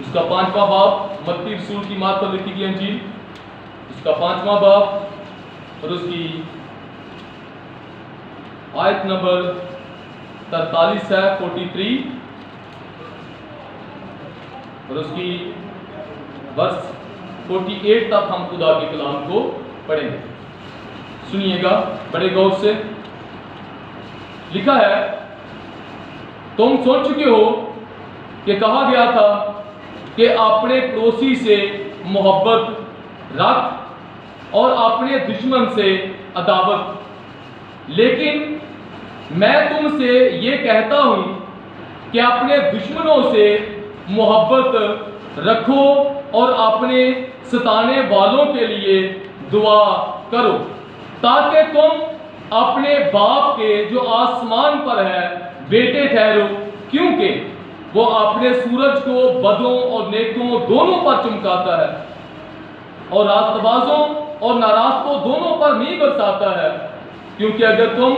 اس کا 5واں باب متی رسول کی مات پر لکھی گئی انجیل، اس کا 5واں باب اور اس کی آیت نمبر 43 ہے 43 اور اس کی ورس 48 تک ہم خدا کے کلام کو پڑھیں گے. سنیے گا بڑے غور سے. لکھا ہے تم سن چکے ہو کہ کہا گیا تھا کہ اپنے پڑوسی سے محبت رکھ اور اپنے دشمن سے عداوت. لیکن میں تم سے یہ کہتا ہوں کہ اپنے دشمنوں سے محبت رکھو اور اپنے ستانے والوں کے لیے دعا کرو تاکہ تم اپنے باپ کے جو آسمان پر ہے بیٹے ٹھہرو، کیونکہ وہ اپنے سورج کو بدوں اور نیکوں دونوں پر چمکاتا ہے اور راست بازوں اور ناراستوں دونوں پر نہیں برساتا ہے. کیونکہ اگر تم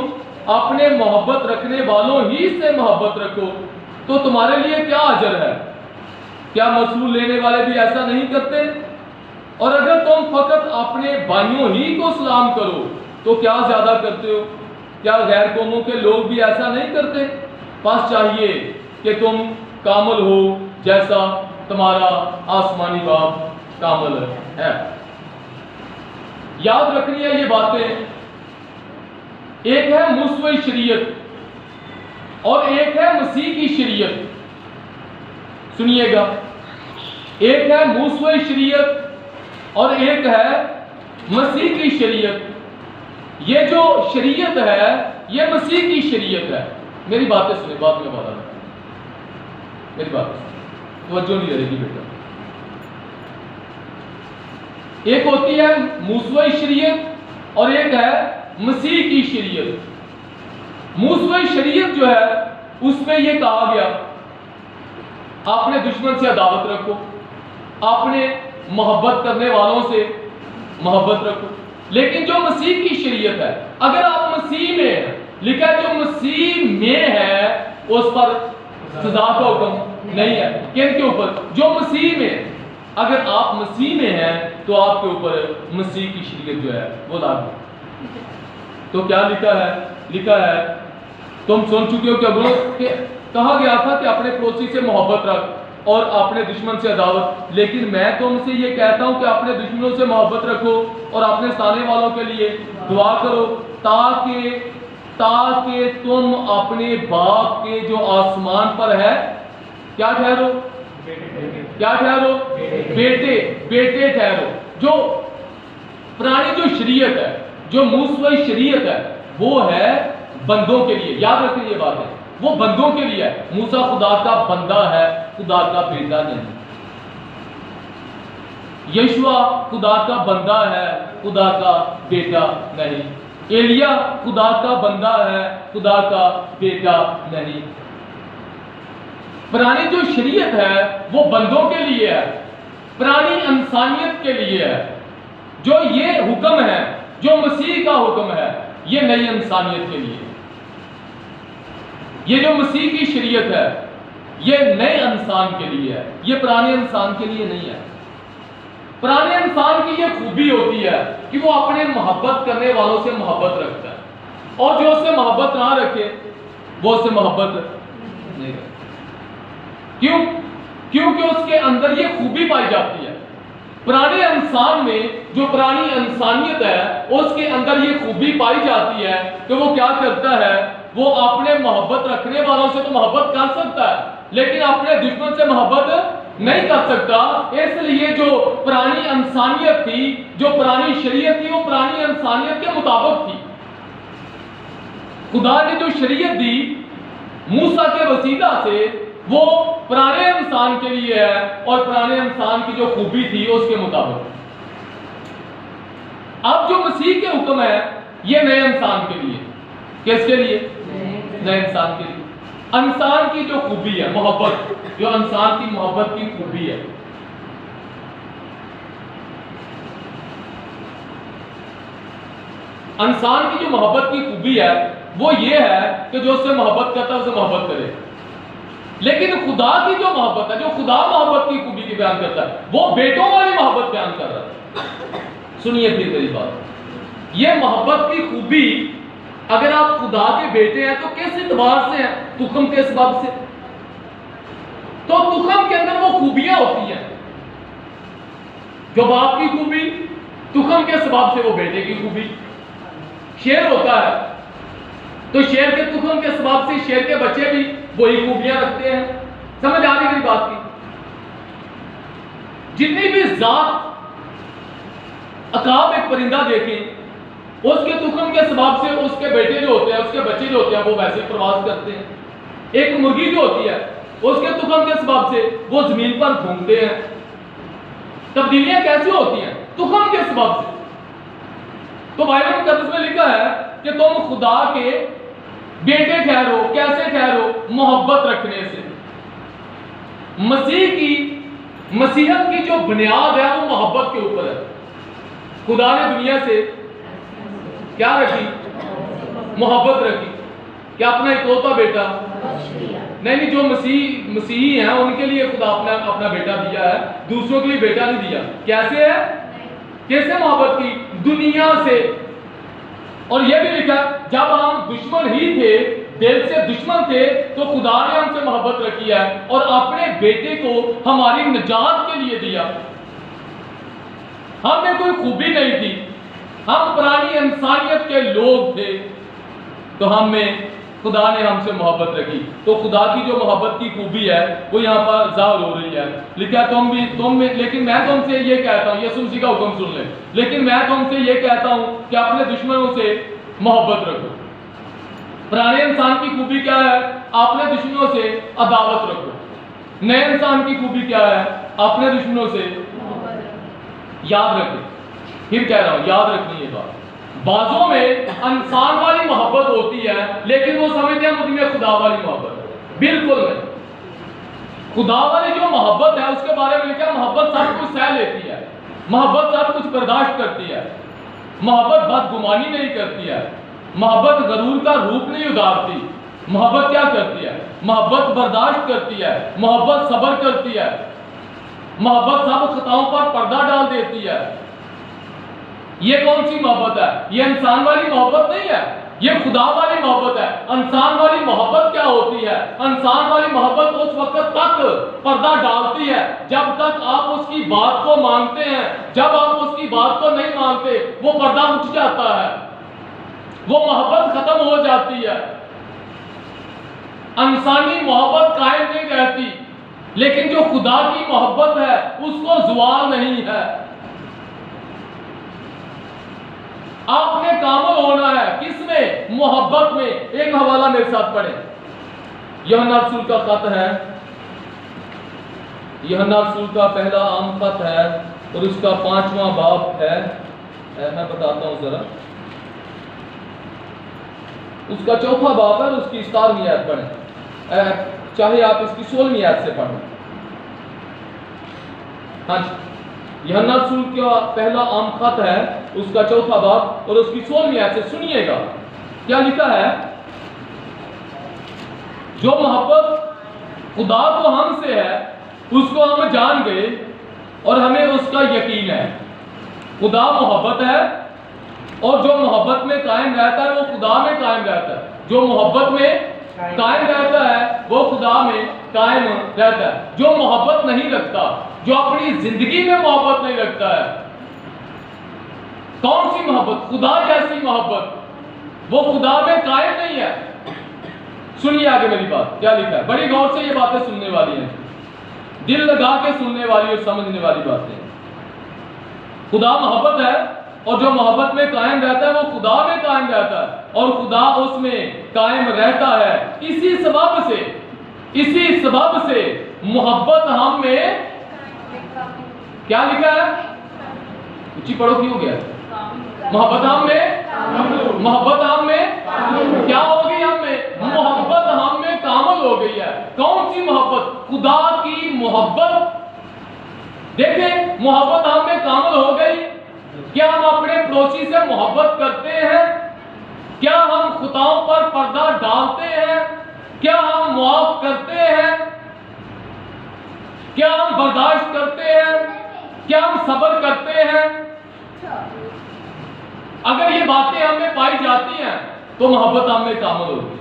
اپنے محبت رکھنے والوں ہی سے محبت رکھو تو تمہارے لیے کیا اجر ہے؟ کیا مسئول لینے والے بھی ایسا نہیں کرتے؟ اور اگر تم فقط اپنے بھائیوں ہی کو سلام کرو تو کیا زیادہ کرتے ہو؟ کیا غیر قوموں کے لوگ بھی ایسا نہیں کرتے؟ بس چاہیے کہ تم کامل ہو جیسا تمہارا آسمانی باپ کامل ہے. یاد رکھنی ہے یہ باتیں. ایک ہے موسوی شریعت اور ایک ہے مسیح کی شریعت. سنیے گا، ایک ہے موسوی شریعت اور ایک ہے مسیح کی شریعت. یہ جو شریعت ہے یہ مسیح کی شریعت ہے. میری باتیں سنیں، بات میں بتا رہا ہوں، میری بات توجہ نہیں رہے گی بیٹا. ایک ہوتی ہے موسوی شریعت اور ایک ہے مسیح کی شریعت. موسوی شریعت جو ہے اس میں یہ کہا گیا اپنے دشمن سے عداوت رکھو، اپنے محبت کرنے والوں سے محبت رکھو. لیکن جو مسیح کی شریعت ہے، اگر آپ مسیح میں ہیں، لکھا ہے جو مسیح میں ہے اس پر سزا کا حکم نہیں ہے. کن کے اوپر؟ جو مسیح میں. اگر آپ مسیح میں ہیں تو آپ کے اوپر مسیح کی شریعت جو ہے وہ لاگو. تو کیا لکھا ہے؟ لکھا ہے تم سن چکے ہو کہ کہا گیا تھا کہ اپنے پڑوسی سے محبت رکھ اور اپنے دشمن سے عداوت. لیکن میں تم سے یہ کہتا ہوں کہ اپنے دشمنوں سے محبت رکھو اور اپنے ستانے والوں کے لیے دعا کرو تاکہ تم اپنے باپ کے جو آسمان پر ہے کیا ٹھہرو؟ کیا ٹھہرو؟ بیٹے ٹھہرو. جو پرانی جو شریعت ہے، جو موسوی شریعت ہے، وہ ہے بندوں کے لیے. یاد رکھیں یہ بات ہے، وہ بندوں کے لیے ہے. موسیٰ خدا کا بندہ ہے، خدا کا بیٹا نہیں. یشوع خدا کا بندہ ہے، خدا کا بیٹا نہیں. ایلیا خدا کا بندہ ہے، خدا کا بیٹا نہیں. پرانی جو شریعت ہے وہ بندوں کے لیے ہے، پرانی انسانیت کے لیے ہے. جو یہ حکم ہے، جو مسیح کا حکم ہے، یہ نئی انسانیت کے لیے. یہ جو مسیح کی شریعت ہے یہ نئے انسان کے لیے ہے، یہ پرانے انسان کے لیے نہیں ہے. پرانے انسان کی یہ خوبی ہوتی ہے کہ وہ اپنے محبت کرنے والوں سے محبت رکھتا ہے، اور جو اس سے محبت نہ رکھے وہ اس سے محبت نہیں رکھتا. کیوں؟ کیونکہ اس کے اندر یہ خوبی پائی جاتی ہے. پرانے انسان میں جو پرانی انسانیت ہے اس کے اندر یہ خوبی پائی جاتی ہے کہ وہ کیا کرتا ہے، وہ اپنے محبت رکھنے والوں سے تو محبت کر سکتا ہے لیکن اپنے دشمن سے محبت نہیں کر سکتا. اس لیے جو پرانی انسانیت تھی، جو پرانی شریعت تھی، وہ پرانی انسانیت کے مطابق تھی. خدا نے جو شریعت دی موسیٰ کے وسیلہ سے وہ پرانے انسان کے لیے ہے اور پرانے انسان کی جو خوبی تھی اس کے مطابق. اب جو مسیح کے حکم ہے یہ نئے انسان کے لیے. کس کے لیے؟ نئے انسان کے لیے. انسان کی جو خوبی ہے محبت، جو انسان کی محبت کی خوبی ہے، انسان کی جو محبت کی خوبی ہے وہ یہ ہے کہ جو اس سے محبت کرتا ہے اسے محبت کرے. لیکن خدا کی جو محبت ہے، جو خدا محبت کی خوبی کی بیان کرتا ہے، وہ بیٹوں والی محبت بیان کر رہا ہے۔ سنیے پھر میری بات، یہ محبت کی خوبی اگر آپ خدا کے بیٹے ہیں تو کس اعتبار سے ہیں؟ تخم کے سبب سے۔ تو تخم کے اندر وہ خوبیاں ہوتی ہیں، جو باپ کی خوبی، تخم کے سبب سے وہ بیٹے کی خوبی۔ شیر ہوتا ہے تو شیر کے تخم کے سبب سے شیر کے بچے بھی وہی خوبیاں رکھتے ہیں۔ سمجھ آ رہی میری بات کی؟ جتنی بھی ذات عقاب ایک پرندہ دیکھیں، اس کے تخم کے سبب سے اس کے بیٹے جو ہوتے ہیں، اس کے بچے جو ہوتے ہیں وہ ویسے پرواز کرتے ہیں۔ ایک مرغی جو ہوتی ہے، اس کے تخم کے سبب سے وہ زمین پر گھومتے ہیں۔ تبدیلیاں کیسی ہوتی ہیں؟ تخم کے سبب سے۔ تو بائبل مقدس میں لکھا ہے کہ تم خدا کے بیٹے ٹھہرو۔ کیسے ٹھہرو؟ محبت رکھنے سے۔ مسیحیت کی جو بنیاد ہے وہ محبت کے اوپر ہے۔ خدا نے دنیا سے کیا رکھی؟ محبت رکھی۔ کیا اپنا اکلوتا بیٹا؟ نہیں، جو مسیحی ہیں ان کے لیے خدا اپنا بیٹا دیا ہے، دوسروں کے لیے بیٹا نہیں دیا۔ کیسے ہے؟ کیسے محبت کی؟ دنیا سے۔ اور یہ بھی لکھا جب ہم دشمن ہی تھے، دل سے دشمن تھے، تو خدا نے ہم سے محبت رکھی ہے اور اپنے بیٹے کو ہماری نجات کے لیے دیا۔ ہم میں کوئی خوبی نہیں تھی، ہم پرانی انسانیت کے لوگ تھے، تو ہم میں خدا نے ہم سے محبت رکھی۔ تو خدا کی جو محبت کی خوبی ہے وہ یہاں پر ظاہر ہو رہی ہے۔ لکھا لیکن میں تم سے یہ کہتا ہوں، یسوع مسیح کا حکم سن لیں، لیکن میں تم سے یہ کہتا ہوں کہ اپنے دشمنوں سے محبت رکھو۔ پرانے انسان کی خوبی کیا ہے؟ اپنے دشمنوں سے عداوت رکھو۔ نئے انسان کی خوبی کیا ہے؟ اپنے دشمنوں سے یاد رکھو۔ پھر کہہ رہا ہوں، یاد رکھنی یہ بات۔ بعضوں میں انسان والی محبت ہوتی ہے لیکن وہ سمجھتے ہیں مجھ میں خدا والی محبت ہے۔ بالکل نہیں۔ خدا والی جو محبت ہے اس کے بارے میں لکھا محبت سب کچھ سہ لیتی ہے، محبت سب کچھ برداشت کرتی ہے، محبت بدگمانی نہیں کرتی ہے، محبت غرور کا روپ نہیں اتارتی۔ محبت کیا کرتی ہے؟ محبت برداشت کرتی ہے، محبت صبر کرتی ہے، محبت سب خطاؤں پر پردہ ڈال دیتی ہے۔ یہ کون سی محبت ہے؟ یہ انسان والی محبت نہیں ہے، یہ خدا والی محبت ہے۔ انسان والی محبت کیا ہوتی ہے؟ انسان والی محبت اس وقت تک پردہ ڈالتی ہے جب تک آپ اس کی بات کو مانتے ہیں۔ جب آپ اس کی بات کو نہیں مانتے وہ پردہ اٹھ جاتا ہے، وہ محبت ختم ہو جاتی ہے۔ انسانی محبت قائم نہیں رہتی، لیکن جو خدا کی محبت ہے اس کو زوال نہیں ہے۔ آپ نے کامل ہونا ہے کس میں؟ محبت میں۔ ایک حوالہ میرے ساتھ پڑھیں، یوحنا رسول کا خط ہے، یوحنا رسول کا پہلا عام خط ہے اور اس کا 5واں باب ہے۔ میں بتاتا ہوں ذرا، اس کا 4واں باب ہے اور اس کی 17ویں آیت پڑھیں، چاہے آپ اس کی 16ویں آیت سے پڑھیں۔ ہاں جی، یوحنا رسول کا پہلا عام خط ہے، اس کا 4واں باب اور اس کی 16ویں آیت سے سنیے گا کیا لکھا ہے۔ جو محبت خدا کو ہم سے ہے اس کو ہم جان گئے اور ہمیں اس کا یقین ہے۔ خدا محبت ہے اور جو محبت میں قائم رہتا ہے وہ خدا میں قائم رہتا ہے۔ جو محبت میں قائم رہتا ہے وہ خدا میں قائم رہتا ہے۔ جو محبت نہیں رکھتا، جو اپنی زندگی میں محبت نہیں رکھتا ہے، کون سی محبت؟ خدا جیسی محبت، وہ خدا میں قائم نہیں ہے۔ سنیے آگے میری بات کیا لکھا ہے، بڑی غور سے یہ باتیں سننے والی ہیں، دل لگا کے سننے والی اور سمجھنے والی باتیں۔ خدا محبت ہے اور جو محبت میں قائم رہتا ہے وہ خدا میں قائم رہتا ہے اور خدا اس میں قائم رہتا ہے۔ اسی سبب سے محبت ہم میں کیا لکھا ہے؟ اچھی پڑھو، کی ہو گیا؟ محبت ہم میں کیا ہو گئی؟ ہم میں محبت ہم میں کامل ہو گئی ہے۔ کون سی محبت؟ خدا کی محبت۔ دیکھیں، محبت ہم میں کامل ہو گئی۔ کیا ہم اپنے پڑوسی سے محبت کرتے ہیں؟ کیا ہم خطاؤں پر پردہ ڈالتے ہیں؟ کیا ہم معاف کرتے ہیں؟ کیا ہم برداشت کرتے ہیں؟ کیا ہم صبر کرتے ہیں؟ اگر یہ باتیں ہم میں پائی جاتی ہیں تو محبت ہم میں کامل ہوگی۔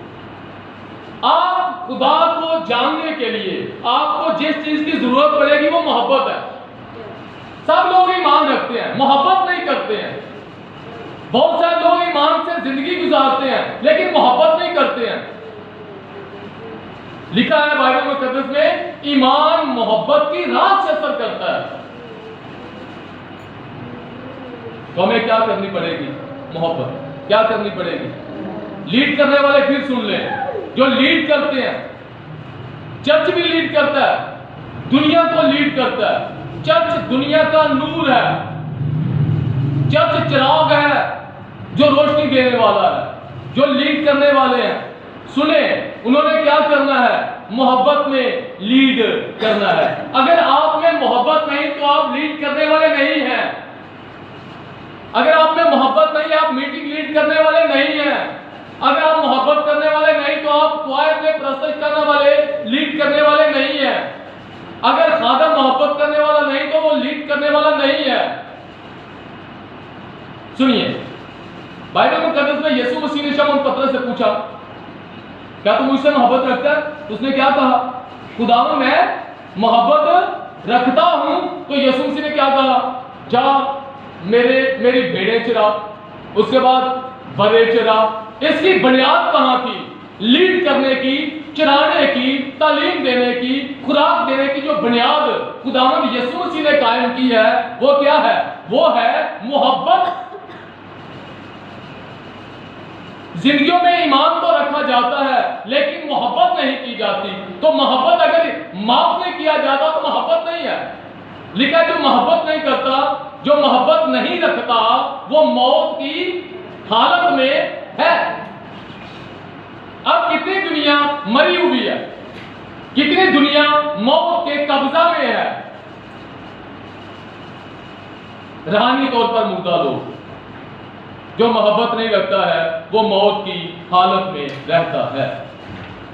آپ خدا کو جاننے کے لیے آپ کو جس چیز کی ضرورت پڑے گی وہ محبت ہے۔ سب لوگ ایمان رکھتے ہیں، محبت نہیں کرتے ہیں۔ بہت سارے لوگ ایمان سے زندگی گزارتے ہیں لیکن محبت نہیں کرتے ہیں۔ لکھا ہے بائبل مقدس میں، ایمان محبت کی راہ سے اثر کرتا ہے۔ تو ہمیں کیا کرنی پڑے گی؟ محبت کیا کرنی پڑے گی؟ لیڈ کرنے والے پھر سن لیں، جو لیڈ کرتے ہیں، چرچ بھی لیڈ کرتا ہے، دنیا کو لیڈ کرتا ہے۔ چرچ دنیا کا نور ہے، چرچ چراغ ہے جو روشنی دینے والا ہے۔ جو لیڈ کرنے والے ہیں، سنیں انہوں نے کیا کرنا ہے؟ محبت میں لیڈ کرنا ہے۔ اگر آپ میں محبت نہیں تو آپ لیڈ کرنے والے نہیں ہیں۔ اگر آپ میں محبت نہیں، آپ میٹنگ لیڈ کرنے والے نہیں ہیں۔ اگر آپ محبت کرنے والے نہیں تو آپ قوائد میں پرستش کرنے والے، لیڈ کرنے والے نہیں ہیں۔ اگر خادم محبت کرنے والا نہیں تو وہ لیڈ کرنے والا نہیں ہے۔ سنیے، بائبل مقدس میں یسوع مسیح نے شمعون پترس سے پوچھا، کیا تم مجھ سے محبت رکھتا ہے؟ اس نے کیا کہا؟ خداوند میں محبت رکھتا ہوں۔ تو یسوع مسیح نے کیا کہا؟ جا میری بھیڑیں چرا۔ اس کے بعد برے چرا۔ اس کی بنیاد کہاں تھی؟ لیڈ کرنے کی، چرانے کی، تعلیم دینے کی، خوراک دینے کی جو بنیاد خداوند یسوع مسیح نے قائم کی ہے وہ کیا ہے؟ وہ ہے محبت۔ زندگیوں میں ایمان تو رکھا جاتا ہے لیکن محبت نہیں کی جاتی۔ تو محبت اگر معاف نہیں کیا جاتا تو محبت نہیں ہے۔ لکھا جو محبت نہیں کرتا، جو محبت نہیں رکھتا، وہ موت کی حالت میں ہے۔ اب کتنی دنیا مری ہوئی ہے، کتنی دنیا موت کے قبضہ میں ہے۔ روحانی طور پر مردہ لوگ، جو محبت نہیں رکھتا ہے وہ موت کی حالت میں رہتا ہے۔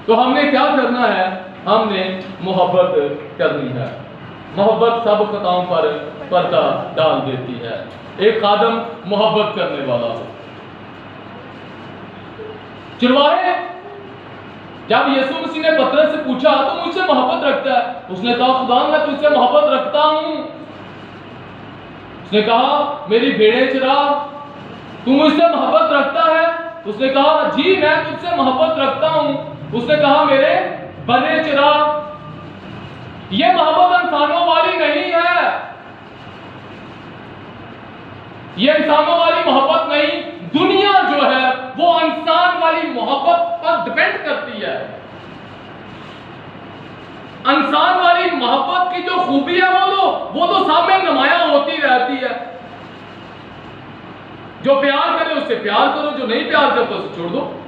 تو ہم نے کیا کرنا ہے؟ ہم نے محبت کرنی ہے۔ محبت سب خطاؤں پر پردہ ڈال دیتی ہے۔ ایک خادم محبت کرنے والا ہو۔ چرواہے جب یسوع مسیح نے پترس سے پوچھا تو مجھ سے محبت رکھتا ہے؟ اس نے کہا خدا میں تجھ سے محبت رکھتا ہوں۔ اس نے کہا میری بھیڑیں چرا۔ تو مجھ سے محبت رکھتا ہے؟ اس نے کہا جی میں تجھ سے محبت رکھتا ہوں۔ اس نے کہا میرے برے چرا۔ یہ محبت انسانوں والی نہیں ہے، یہ انسانوں والی محبت نہیں۔ دنیا جو ہے وہ انسان والی محبت پر ڈیپینڈ کرتی ہے۔ انسان والی محبت کی جو خوبی ہے وہ تو سامنے نمایاں ہوتی رہتی ہے۔ جو پیار کرے اس سے پیار کرو، جو نہیں پیار کرتا اسے چھوڑ دو۔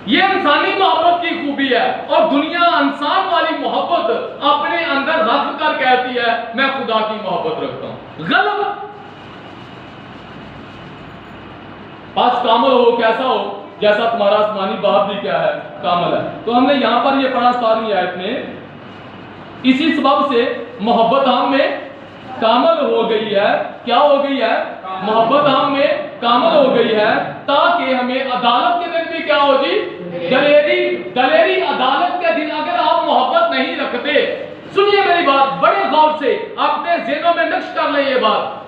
یہ انسانی محبت کی خوبی ہے، اور دنیا انسان والی محبت اپنے اندر رکھ کر کہتی ہے میں خدا کی محبت رکھتا ہوں۔ غلط۔ پاس کامل ہو، کیسا ہو؟ جیسا تمہارا آسمانی باپ بھی کیا ہے؟ کامل ہے۔ تو ہم نے یہاں پر یہ پڑھا 17ویں آیت میں، اسی سبب سے محبت ہم میں کامل ہو گئی ہے۔ کیا ہو گئی ہے؟ محبت ہم میں کامل ہو گئی ہے تاکہ ہمیں عدالت کے دن بھی کیا ہو جی؟ دلیری عدالت کے دن اگر آپ محبت نہیں رکھتے، سنیے میری بات بڑے غور سے، اپنے ذہنوں میں نقش کر لیں یہ بات۔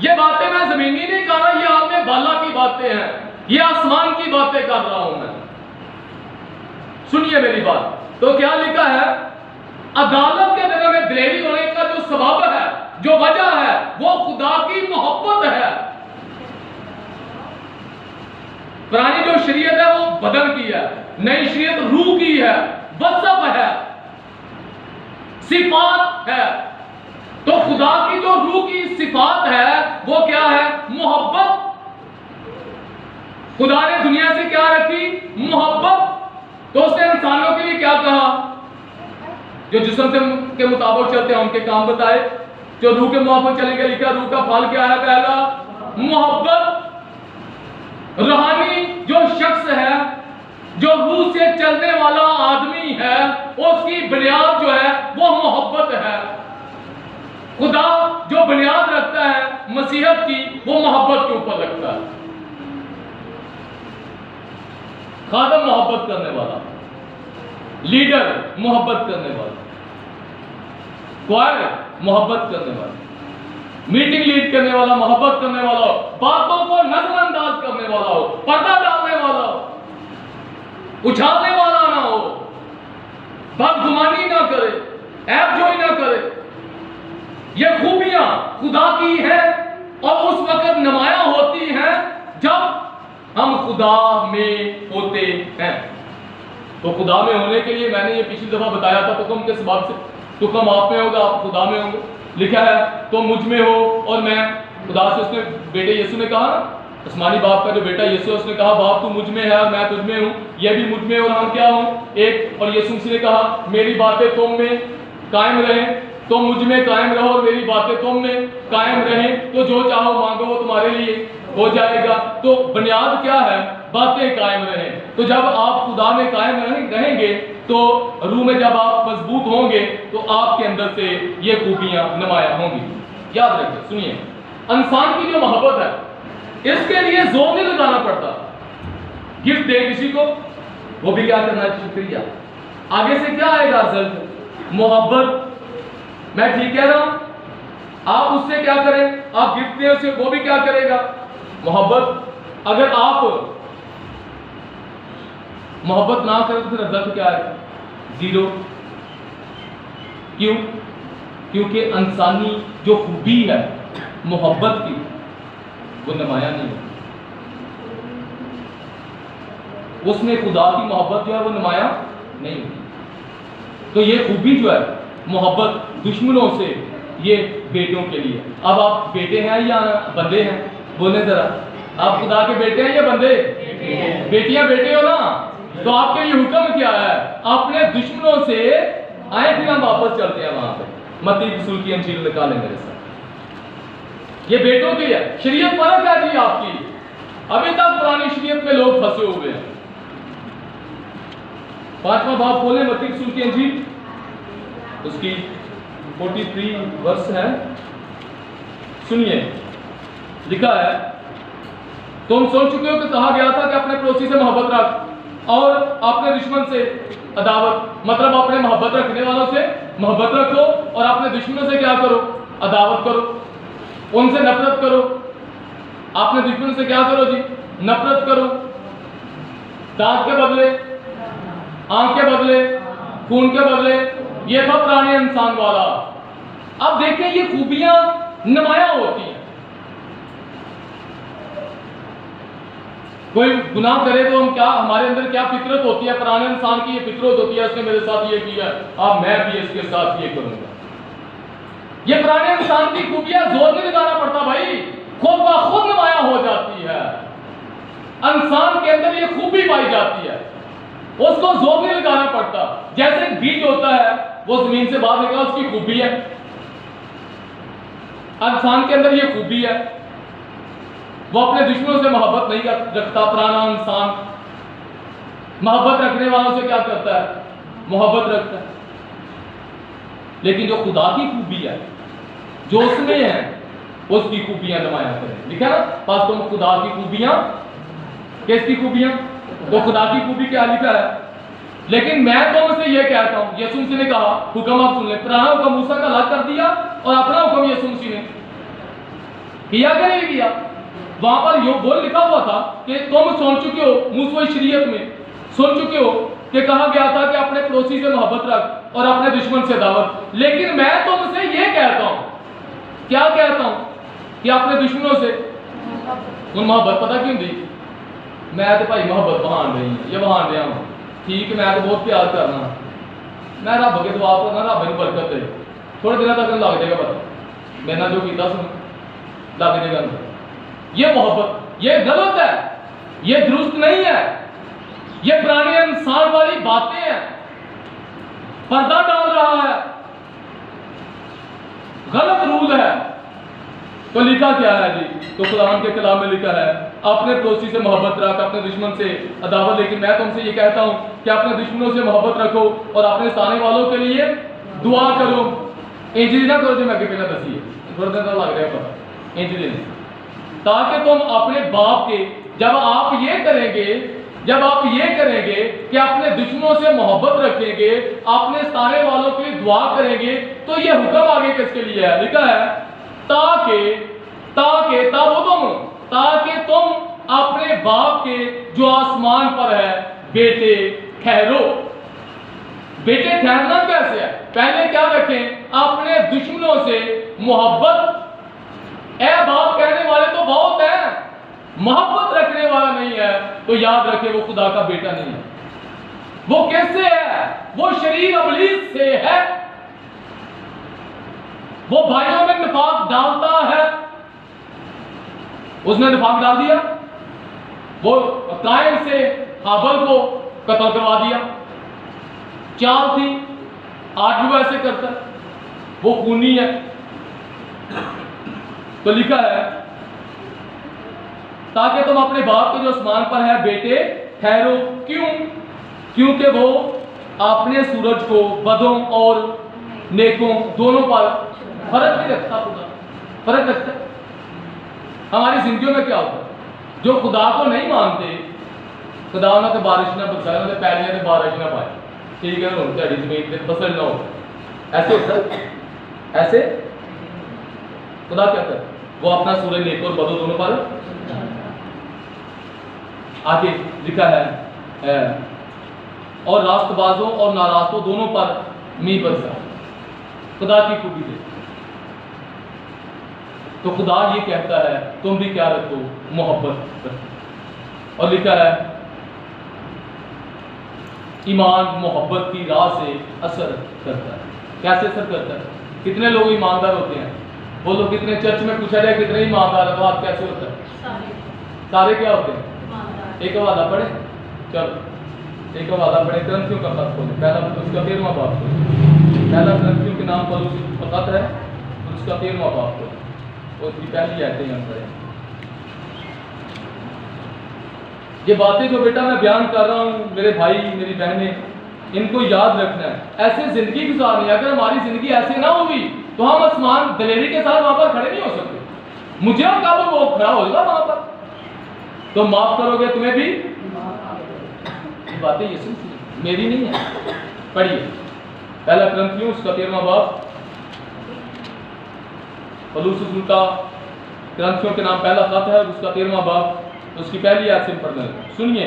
یہ باتیں میں زمینی نہیں کر رہا، یہ آپ میں بالا کی باتیں ہیں، یہ آسمان کی باتیں کر رہا ہوں میں۔ سنیے میری بات۔ تو کیا لکھا ہے؟ عدالت کے دن میں دلیری ہونے کا جو سبب ہے، جو وجہ ہے، وہ خدا کی محبت ہے۔ پرانی جو شریعت ہے وہ بدن کی ہے، نئی شریعت روح کی ہے، وصف ہے، صفات ہے۔ تو خدا کی جو روح کی صفات ہے وہ کیا ہے؟ محبت۔ خدا نے دنیا سے کیا رکھی؟ محبت۔ تو اس نے انسانوں کے لیے کیا کہا؟ جو جسم کے مطابق چلتے ہیں ان کے کام بتائے، جو روح کے موافق چلیں گے، لکھا روح کا پھل کیا ہے؟ پہلا محبت۔ روحانی جو شخص ہے، جو روح سے چلنے والا آدمی ہے، اس کی بنیاد جو ہے وہ وہ محبت ہے. خدا جو بنیاد رکھتا ہے مسیحت کی وہ محبت کے اوپر رکھتا ہے. خادم محبت کرنے والا, لیڈر محبت کرنے والا, کوائر محبت کرنے والا, میٹنگ لیڈ کرنے والا محبت کرنے والا ہو, باتوں کو نظر انداز کرنے والا ہو, پردہ ڈالنے والا ہو, اچھالنے والا نہ ہو, بدگمانی نہ کرے, عیب جوئی نہ کرے. یہ خوبیاں خدا کی ہیں اور اس وقت نمایاں ہوتی ہیں جب ہم خدا میں ہوتے ہیں. تو خدا میں ہونے کے لیے میں نے یہ پچھلی دفعہ بتایا تھا تکم کے سبب سے, تکم آپ میں ہوگا آپ خدا میں ہوں گے. لکھا ہے تو مجھ میں ہو اور میں خدا سے. اس نے بیٹے یسوع نے کہا, آسمانی باپ کا جو بیٹا یسوع ہے اس نے کہا باپ تو مجھ میں ہے اور میں تجھ میں ہوں, یہ بھی مجھ میں اور ہم کیا ہوں ایک. اور یسوع نے کہا میری باتیں تم میں قائم رہیں, تم مجھ میں قائم رہو اور میری باتیں تم میں قائم رہیں تو جو چاہو مانگو وہ تمہارے لیے ہو جائے گا. تو بنیاد کیا ہے؟ باتیں قائم رہیں. تو جب آپ خدا میں قائم رہیں گے تو روح میں جب آپ مضبوط ہوں گے تو آپ کے اندر سے یہ خوبیاں نمایاں ہوں گی. یاد رکھیں, سنیے, انسان کی جو محبت ہے اس کے لیے زور نہیں لگانا پڑتا. گفٹ دے کسی کو وہ بھی کیا کرنا ہے شکریہ. آگے سے کیا آئے گا رزلٹ؟ محبت. میں ٹھیک کہہ رہا ہوں؟ آپ اس سے کیا کریں, آپ گفٹ دیں اسے, وہ بھی کیا کرے گا؟ محبت. اگر آپ محبت نہ کریں تو پھر رزلٹ کیا ہے؟ زیرو. کیوں؟ کیونکہ انسانی جو خوبی ہے محبت کی وہ نمایاں نہیں ہے. اس میں خدا کی محبت جو ہے وہ نمایاں نہیں ہوتی. تو یہ خوبی جو ہے محبت دشمنوں سے یہ بیٹوں کے لیے. اب آپ بیٹے ہیں یا بندے ہیں؟ بولیں ذرا, آپ خدا کے بیٹے ہیں یا بندے؟ بیٹیاں بیٹے ہو نا, تو آپ کے لیے حکم کیا ہے؟ اپنے دشمنوں سے آئے پھر ہم واپس چلتے ہیں وہاں پہ. متی رسول کی انجیل نکالیں میرے ساتھ. یہ بیٹوں کے لیے شریعت فرق ہے جی آپ کی. ابھی تک پرانی شریعت میں لوگ پھنسے ہوئے ہیں. 5واں باب کھولیں, متی رسول کی انجیل, اس کی 43 ورس ہے. سنیے, لکھا ہے تم سن چکے ہو کہ کہا گیا تھا کہ اپنے پڑوسی سے محبت رکھ اور اپنے دشمن سے عداوت. مطلب اپنے محبت رکھنے والوں سے محبت رکھو اور اپنے دشمنوں سے کیا کرو؟ عداوت کرو, ان سے نفرت کرو. اپنے دشمنوں سے کیا کرو جی؟ نفرت کرو. دانت کے بدلے, آنکھ کے بدلے, خون کے بدلے. یہ تھا پرانے انسان والا. اب دیکھیں یہ خوبیاں نمایاں ہوتی ہیں. کوئی گناہ کرے تو ہم کیا, ہمارے اندر کیا فطرت ہوتی ہے؟ پرانے انسان کی یہ فطرت ہوتی ہے اس نے میرے ساتھ یہ کیا, اب میں بھی اس کے ساتھ یہ کروں گا. یہ پرانے انسان کی خوبیاں زور نہیں لگانا پڑتا بھائی, خود بخود نمایاں ہو جاتی ہے. انسان کے اندر یہ خوبی پائی جاتی ہے, اس کو زور نہیں لگانا پڑتا. جیسے بیج ہوتا ہے وہ زمین سے باہر نکلا, اس کی خوبی ہے. انسان کے اندر یہ خوبی ہے, وہ اپنے دشمنوں سے محبت نہیں رکھتا. پرانا انسان محبت رکھنے والوں سے کیا کرتا ہے؟ محبت رکھتا ہے. لیکن جو خدا کی خوبی ہے جو اس میں ہے اس کی خوبیاں نمایاں کریں. لکھا نا پاس تم خدا کی خوبیاں. کس کی خوبیاں؟ تو خدا کی خوبی کیا لکھا ہے؟ لیکن میں تم سے یہ کہتا ہوں, یسوع مسیح نے کہا, حکم آپ سن لیں. پرانا حکم موسیٰ کا الگ کر دیا اور اپنا حکم یسوع مسیح نے کیا کہ نہیں کیا؟ وہاں پر یہ بول لکھا ہوا تھا کہ تم سن چکے ہو, موسیٰ شریعت میں سن چکے ہو کہ کہا گیا تھا کہ اپنے پڑوسی سے محبت رکھ اور اپنے دشمن سے عداوت. لیکن میں تم سے یہ کہتا ہوں, کیا کہتا ہوں؟ کہ اپنے دشمنوں سے ان محبت. پتہ کیوں دی؟ میں تو بھائی محبت وہاں نہیں ہے, یہ وہاں دیا ہوں ٹھیک ہے, میں تو بہت پیار کرنا, میں رب کے دعا کرنا, رب نے برکت دے. تھوڑے دنوں تک لگ جائے گا پتہ, میں نے جو کیتا سن لگ جائے گا. یہ محبت یہ غلط ہے, یہ درست نہیں ہے, یہ پرانے انسان والی باتیں ہیں, پردہ ڈال رہا ہے, غلط رول ہے. تو لکھا کیا ہے جی؟ تو قرآن کے کلام میں لکھا ہے اپنے پڑوسی سے محبت رکھ, اپنے دشمن سے عداوت. لیکن میں تم سے یہ کہتا ہوں کہ اپنے دشمنوں سے محبت رکھو اور اپنے سانے والوں کے لیے دعا کرو انجی نہ کرو جو میں کہ پہلے دسی ہے تھوڑا دن تو لگ رہا ہے پتا انجی نہیں تاکہ تم اپنے باپ کے جب آپ یہ کریں گے کہ اپنے دشمنوں سے محبت رکھیں گے اپنے ستانے والوں کے لیے دعا کریں گے تو یہ حکم آگے کس کے لیے ہے لکھا ہے تاکہ تم اپنے باپ کے جو آسمان پر ہے بیٹے ٹھہرو بیٹے ٹھہرنا کیسے ہے پہلے کیا رکھیں اپنے دشمنوں سے محبت اے باپ کہنے والے تو بہت ہیں محبت رکھنے والا نہیں ہے تو یاد رکھے وہ خدا کا بیٹا نہیں ہے وہ کس سے ہے وہ شریر ابلیس سے ہے وہ بھائیوں میں نفاق ڈالتا ہے اس نے نفاق ڈال دیا وہ قائم سے حابل کو قتل کروا دیا چال تھی آج بھی ایسے کرتا ہے وہ خونی ہے تو لکھا ہے تاکہ تم اپنے باپ کے جو آسمان پر ہے بیٹے ٹھہرو کیونکہ وہ اپنے سورج کو بدوں اور نیکوں دونوں پر فرق نہیں رکھتا فرق رکھتا ہے ہماری زندگیوں میں کیا ہوتا ہے جو خدا کو نہیں مانتے خدا انہوں نے بارش نہ برسائے انہوں نے پہلے نے بارش نہ پائے ٹھیک ہے نا تیاری زمین پہ فصل نہ ہو ایسے ہوتا ہے ایسے خدا کہتا ہے وہ اپنا سورج نیک اور بدوں دونوں پر آگے لکھا ہے اور راست بازوں اور ناراستوں دونوں پر می برسا خدا کی خوبی دے تو خدا یہ کہتا ہے تم بھی کیا رکھو محبت رکھو اور لکھا ہے ایمان محبت کی راہ سے اثر کرتا ہے کیسے اثر کرتا ہے کتنے لوگ ایماندار ہوتے ہیں وہ لوگ کتنے چرچ میں پوچھا جائے کتنے ایماندار ہیں تو آپ کیسے ہوتا ہے سارے کیا ہوتے ہیں ایک حوالہ پڑھیں چلو ایک حوالہ پڑھیں کرنتھیوں کا خط کھولیں پہلا اس کا 13واں باب کھولیں پہلا کرنتھیوں کے نام پر اس کا خط ہے اور اس کا 13واں باب کھولیں اور اس کی پہلی آیتیں یہاں پڑھیں یہ باتیں جو بیٹا میں بیان کر رہا ہوں میرے بھائی میری بہنیں ان کو یاد رکھنا ہے ایسے زندگی گزارنی ہے اگر ہماری زندگی ایسے نہ ہوگی تو ہم آسمان دلیری کے ساتھ وہاں پر کھڑے نہیں ہو سکتے مجھے اور کعبہ وہ کھڑا ہوگا وہاں پر تو معاف کرو گے تمہیں بھی یہ باتیں یسوع کی میری نہیں ہے پڑھیے پہلا کرنتھیوں اس کا 13واں باب پولس رسول کا کرنتھیوں کے نام پہلا خط ہے اس کا 13واں باب اس کی پہلی آیت سے پڑھنا ہے سنیے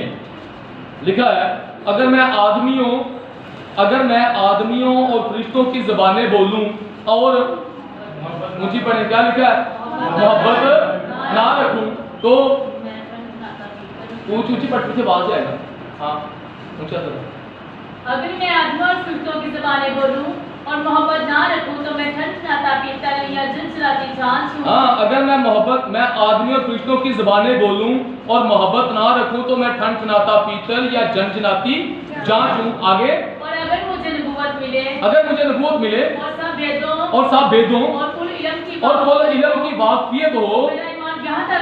لکھا ہے اگر میں آدمیوں اور فرشتوں کی زبانیں بولوں اور مجھے پڑھیں کیا لکھا ہے محبت نہ رکھوں تو اونچی پٹ پیچھے باز جائے گا ہاں اونچا سر اگر میں آدمیوں اور فرشتوں کی زبانیں بولوں اور محبت نہ رکھوں تو میں ٹھنڈا پیتل یا جنجلاتی جانچ ہوں ہاں اگر میں آدمیوں اور فرشتوں کی زبانیں بولوں اور محبت نہ رکھوں تو میں ٹھنڈا پیتل یا جنجلاتی جانچ ہوں آگے اور اگر مجھے نبوت ملے اور سب بھیدوں اور کل علم کی واقفیت ہو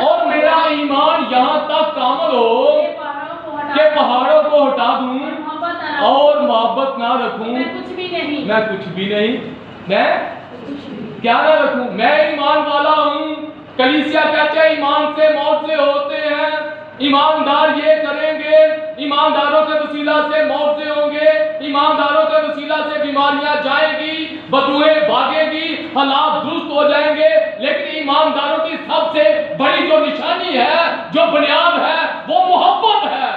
اور میرا ایمان یہاں تک کامل ہو کہ پہاڑوں کو ہٹا دوں اور محبت نہ رکھوں میں کچھ بھی نہیں میں کیا نہ رکھوں میں ایمان والا ہوں کلیسیا کہتے ہیں ایمان سے موت سے ہوتے ہیں ایماندار یہ کریں گے ایمانداروں کے وسیلہ سے موت سے ہوں گے ایمانداروں کے وسیلہ سے بیماریاں جائیں گی بدوئیں بھاگیں گی حالات درست ہو جائیں گے لیکن ایمانداروں کی سب سے بڑی جو نشانی ہے جو بنیاد ہے وہ محبت ہے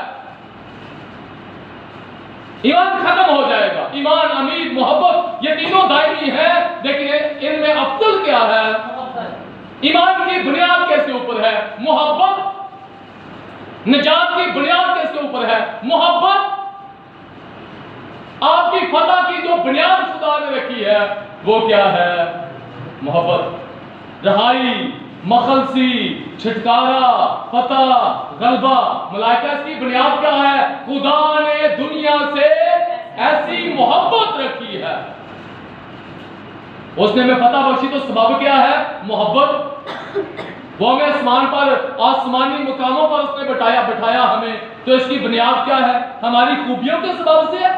ایمان ختم ہو جائے گا ایمان امید محبت یہ تینوں دائمی ہیں لیکن ان میں افضل کیا ہے ایمان کی بنیاد کس کے اوپر ہے محبت نجات کی بنیاد کس کے اوپر ہے محبت آپ کی فتح کی جو بنیاد خدا نے رکھی ہے وہ کیا ہے محبت رہائی مخلصی چھٹکارا فتح غلبہ ملائکہ اس کی بنیاد کیا ہے خدا نے دنیا سے ایسی محبت رکھی ہے اس نے ہمیں فتح بخشی تو سبب کیا ہے محبت وہ ہمیں آسمان پر آسمانی مقاموں پر اس نے بٹھایا ہمیں تو اس کی بنیاد کیا ہے ہماری خوبیوں کے سبب سے ہے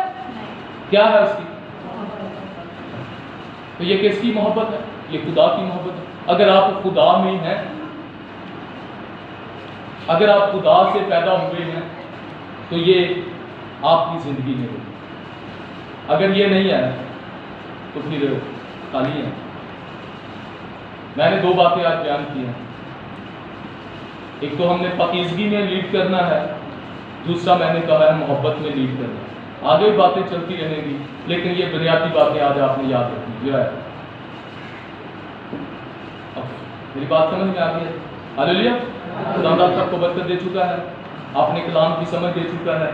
کیا ہے اس کی تو یہ کس کی محبت ہے؟ یہ خدا کی محبت ہے۔ اگر آپ خدا میں ہیں، اگر آپ خدا سے پیدا ہوئے ہیں تو یہ آپ کی زندگی میں ہوگی۔ اگر یہ نہیں ہے تو پھر خالی ہے۔ میں نے 2 باتیں آج بیان کی ہیں، ایک تو ہم نے پاکیزگی میں لیڈ کرنا ہے، دوسرا میں نے کہا ہے محبت میں لیڈ کرنا ہے۔ آگے باتیں چلتی رہیں گی، لیکن یہ بنیادی باتیں آج آپ نے یاد رکھنی جو ہے۔ میری بات سمجھ میں آ گئی ہے؟ ہاللیلویا۔ خدا سب کو برکت دے چکا ہے، اپنے کلام کی سمجھ دے چکا ہے۔